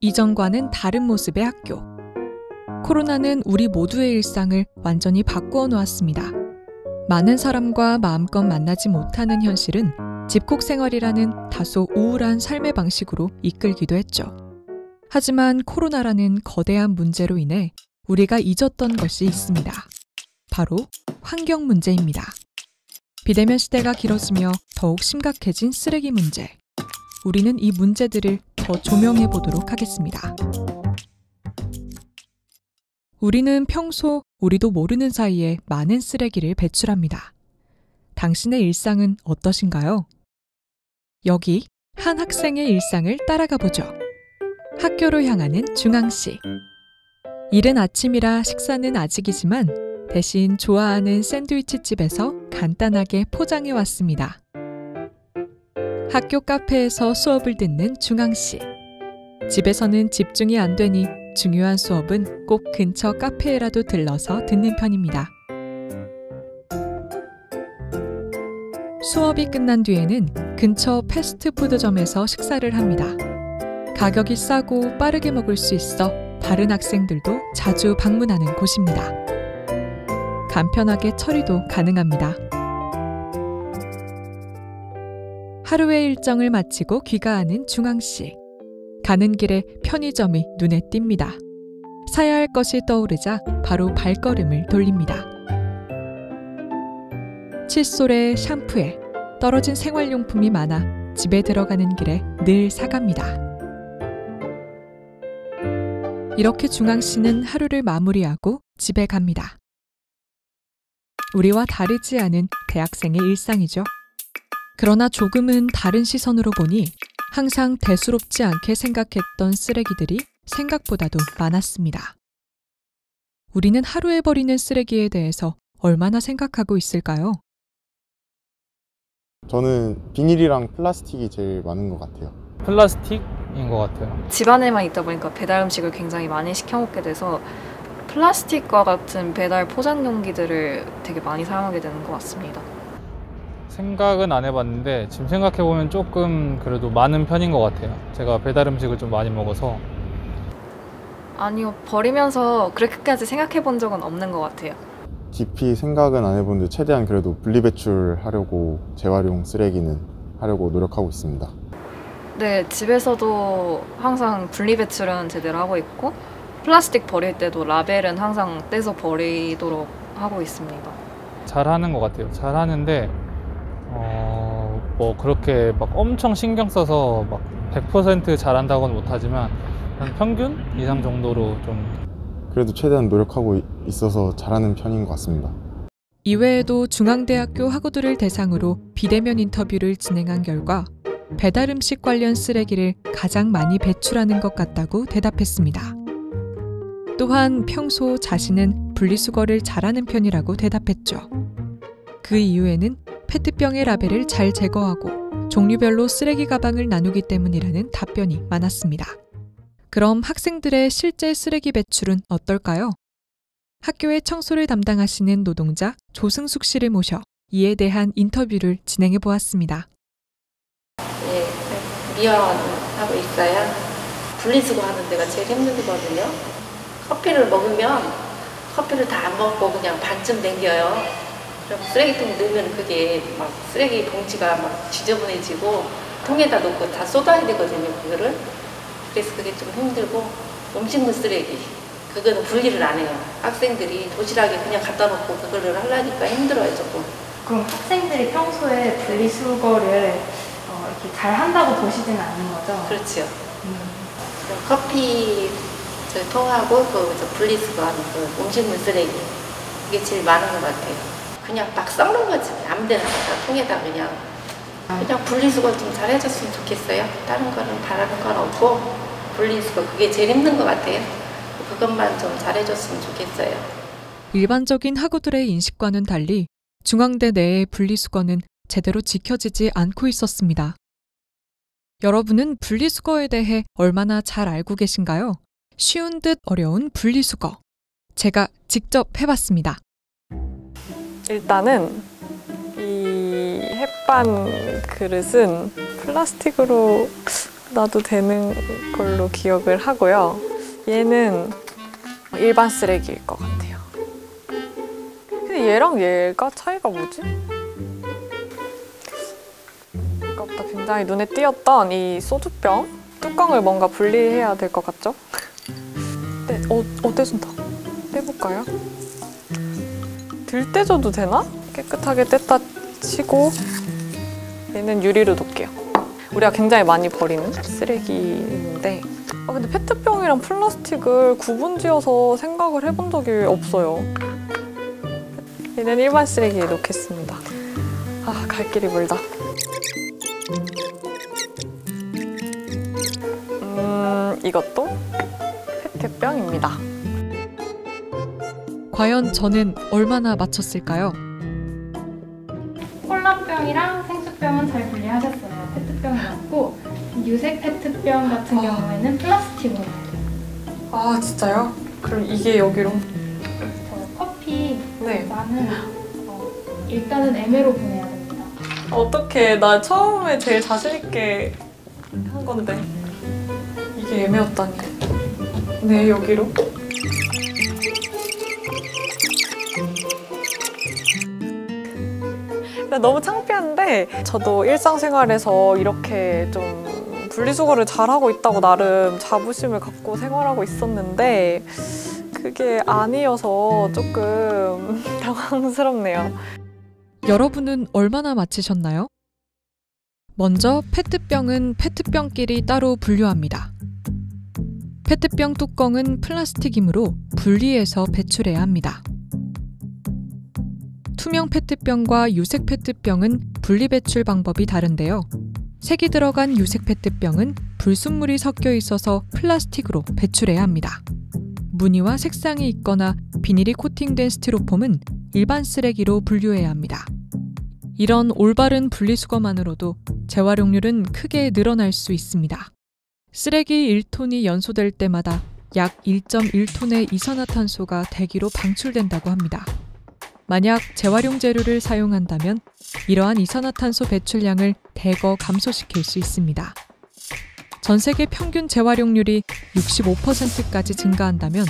이전과는 다른 모습의 학교. 코로나는 우리 모두의 일상을 완전히 바꾸어 놓았습니다. 많은 사람과 마음껏 만나지 못하는 현실은 집콕 생활이라는 다소 우울한 삶의 방식으로 이끌기도 했죠. 하지만 코로나라는 거대한 문제로 인해 우리가 잊었던 것이 있습니다. 바로 환경 문제입니다. 비대면 시대가 길어지며 더욱 심각해진 쓰레기 문제. 우리는 이 문제들을 더 조명해 보도록 하겠습니다. 우리는 평소 우리도 모르는 사이에 많은 쓰레기를 배출합니다. 당신의 일상은 어떠신가요? 여기 한 학생의 일상을 따라가 보죠. 학교로 향하는 중앙씨. 이른 아침이라 식사는 아직이지만 대신 좋아하는 샌드위치 집에서 간단하게 포장해 왔습니다. 학교 카페에서 수업을 듣는 중앙씨. 집에서는 집중이 안 되니 중요한 수업은 꼭 근처 카페에라도 들러서 듣는 편입니다. 수업이 끝난 뒤에는 근처 패스트푸드점에서 식사를 합니다. 가격이 싸고 빠르게 먹을 수 있어 다른 학생들도 자주 방문하는 곳입니다. 간편하게 처리도 가능합니다. 하루의 일정을 마치고 귀가하는 중앙씨. 가는 길에 편의점이 눈에 띕니다. 사야 할 것이 떠오르자 바로 발걸음을 돌립니다. 칫솔에 샴푸에 떨어진 생활용품이 많아 집에 들어가는 길에 늘 사갑니다. 이렇게 중앙씨는 하루를 마무리하고 집에 갑니다. 우리와 다르지 않은 대학생의 일상이죠. 그러나 조금은 다른 시선으로 보니 항상 대수롭지 않게 생각했던 쓰레기들이 생각보다도 많았습니다. 우리는 하루에 버리는 쓰레기에 대해서 얼마나 생각하고 있을까요? 저는 비닐이랑 플라스틱이 제일 많은 것 같아요. 플라스틱인 것 같아요. 집안에만 있다 보니까 배달 음식을 굉장히 많이 시켜 먹게 돼서 플라스틱과 같은 배달 포장 용기들을 되게 많이 사용하게 되는 것 같습니다. 생각은 안 해봤는데 지금 생각해보면 조금 그래도 많은 편인 것 같아요. 제가 배달 음식을 좀 많이 먹어서. 아니요, 버리면서 그렇게까지 생각해 본 적은 없는 것 같아요. 깊이 생각은 안 해봤는데 최대한 그래도 분리배출하려고 재활용 쓰레기는 하려고 노력하고 있습니다. 네, 집에서도 항상 분리배출은 제대로 하고 있고 플라스틱 버릴 때도 라벨은 항상 떼서 버리도록 하고 있습니다. 잘하는 것 같아요. 잘하는데 뭐 그렇게 막 엄청 신경 써서 막 100% 잘한다고는 못하지만 한 평균 이상 정도로 좀 그래도 최대한 노력하고 있어서 잘하는 편인 것 같습니다. 이외에도 중앙대학교 학우들을 대상으로 비대면 인터뷰를 진행한 결과 배달 음식 관련 쓰레기를 가장 많이 배출하는 것 같다고 대답했습니다. 또한 평소 자신은 분리수거를 잘하는 편이라고 대답했죠. 그 이유에는 페트병의 라벨을 잘 제거하고 종류별로 쓰레기 가방을 나누기 때문이라는 답변이 많았습니다. 그럼 학생들의 실제 쓰레기 배출은 어떨까요? 학교의 청소를 담당하시는 노동자 조승숙 씨를 모셔 이에 대한 인터뷰를 진행해 보았습니다. 네, 미화하고 있어요. 분리수거하는 데가 제일 힘들거든요. 커피를 먹으면 커피를 다 안 먹고 그냥 반쯤 남겨요. 그럼 쓰레기통 넣으면 그게 막 쓰레기 봉지가 막 지저분해지고 통에다 놓고 다 쏟아야 되거든요, 그거를. 그래서 그게 좀 힘들고 음식물 쓰레기 그거는 분리를 안 해요. 학생들이 도시락에 그냥 갖다 놓고 그거를 하려니까 힘들어요, 조금. 그럼 학생들이 평소에 분리수거를 이렇게 잘 한다고 보시지는 않는 거죠? 그렇죠. 커피 통하고 그 분리수거하는 그 음식물 쓰레기 그게 제일 많은 것 같아요. 그냥 막 썩는 거지. 아무데나 갖다 통에다 그냥 분리수거 좀 잘 해줬으면 좋겠어요. 다른 거는 바라는 건 없고 분리수거 그게 제일 힘든 것 같아요. 그것만 좀 잘해줬으면 좋겠어요. 일반적인 학우들의 인식과는 달리 중앙대 내의 분리수거는 제대로 지켜지지 않고 있었습니다. 여러분은 분리수거에 대해 얼마나 잘 알고 계신가요? 쉬운 듯 어려운 분리수거. 제가 직접 해봤습니다. 일단은 이 햇반 그릇은 플라스틱으로 놔도 되는 걸로 기억을 하고요. 얘는 일반 쓰레기일 것 같아요. 근데 얘랑 얘가 차이가 뭐지? 아까부터 굉장히 눈에 띄었던 이 소주병 뚜껑을 뭔가 분리해야 될 것 같죠? 네, 떼준다. 떼볼까요? 들떼줘도 되나? 깨끗하게 뗐다 치고 얘는 유리로 놓을게요. 우리가 굉장히 많이 버리는 쓰레기인데 근데 페트병이랑 플라스틱을 구분지어서 생각을 해본 적이 없어요. 얘는 일반 쓰레기에 놓겠습니다. 갈 길이 멀다. 이것도 페트병입니다. 과연 저는 얼마나 맞췄을까요? 콜라병이랑 생수병은 잘 분리하셨어요. 페트병이 맞고 유색 페트병 같은 경우에는 플라스틱으로 해야 돼요. 진짜요? 그럼 이게 여기로? 커피 네. 나는 일단은 애매로 보내야 됩니다. 어떡해. 나 처음에 제일 자신있게 한 건데 이게 애매였다니. 네, 여기로. 너무 창피한데 저도 일상생활에서 이렇게 좀 분리수거를 잘하고 있다고 나름 자부심을 갖고 생활하고 있었는데 그게 아니어서 조금 당황스럽네요. 여러분은 얼마나 맞히셨나요? 먼저 페트병은 페트병끼리 따로 분류합니다. 페트병 뚜껑은 플라스틱이므로 분리해서 배출해야 합니다. 투명 페트병과 유색 페트병은 분리 배출 방법이 다른데요. 색이 들어간 유색 페트병은 불순물이 섞여 있어서 플라스틱으로 배출해야 합니다. 무늬와 색상이 있거나 비닐이 코팅된 스티로폼은 일반 쓰레기로 분류해야 합니다. 이런 올바른 분리수거만으로도 재활용률은 크게 늘어날 수 있습니다. 쓰레기 1톤이 연소될 때마다 약 1.1톤의 이산화탄소가 대기로 방출된다고 합니다. 만약 재활용 재료를 사용한다면 이러한 이산화탄소 배출량을 대거 감소시킬 수 있습니다. 전 세계 평균 재활용률이 65%까지 증가한다면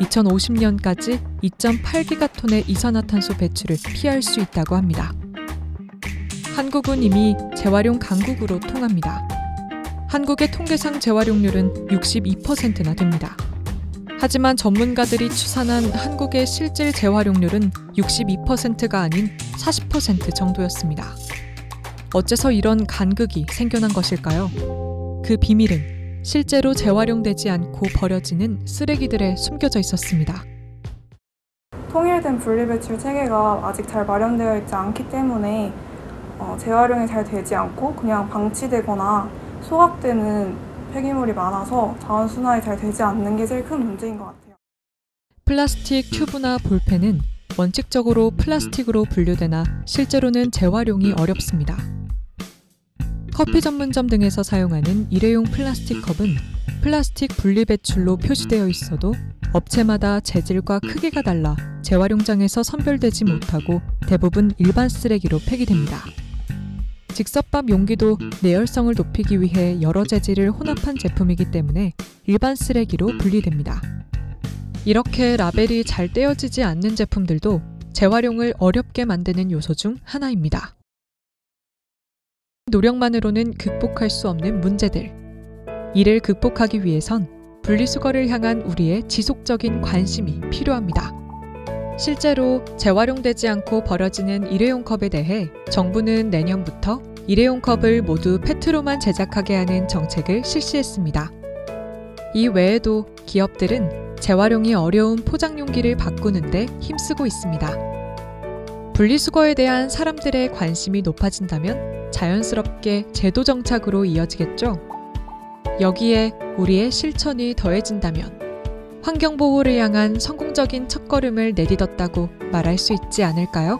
2050년까지 2.8기가톤의 이산화탄소 배출을 피할 수 있다고 합니다. 한국은 이미 재활용 강국으로 통합니다. 한국의 통계상 재활용률은 62%나 됩니다. 하지만 전문가들이 추산한 한국의 실질 재활용률은 62%가 아닌 40% 정도였습니다. 어째서 이런 간극이 생겨난 것일까요? 그 비밀은 실제로 재활용되지 않고 버려지는 쓰레기들에 숨겨져 있었습니다. 통일된 분리배출 체계가 아직 잘 마련되어 있지 않기 때문에 재활용이 잘 되지 않고 그냥 방치되거나 소각되는 폐기물이 많아서 자원순환이 잘 되지 않는 게 제일 큰 문제인 것 같아요. 플라스틱 튜브나 볼펜은 원칙적으로 플라스틱으로 분류되나 실제로는 재활용이 어렵습니다. 커피 전문점 등에서 사용하는 일회용 플라스틱 컵은 플라스틱 분리배출로 표시되어 있어도 업체마다 재질과 크기가 달라 재활용장에서 선별되지 못하고 대부분 일반 쓰레기로 폐기됩니다. 즉석밥 용기도 내열성을 높이기 위해 여러 재질을 혼합한 제품이기 때문에 일반 쓰레기로 분리됩니다. 이렇게 라벨이 잘 떼어지지 않는 제품들도 재활용을 어렵게 만드는 요소 중 하나입니다. 노력만으로는 극복할 수 없는 문제들. 이를 극복하기 위해선 분리수거를 향한 우리의 지속적인 관심이 필요합니다. 실제로 재활용되지 않고 버려지는 일회용 컵에 대해 정부는 내년부터 일회용 컵을 모두 페트로만 제작하게 하는 정책을 실시했습니다. 이 외에도 기업들은 재활용이 어려운 포장용기를 바꾸는 데 힘쓰고 있습니다. 분리수거에 대한 사람들의 관심이 높아진다면 자연스럽게 제도 정착으로 이어지겠죠. 여기에 우리의 실천이 더해진다면 환경보호를 향한 성공적인 첫걸음을 내딛었다고 말할 수 있지 않을까요?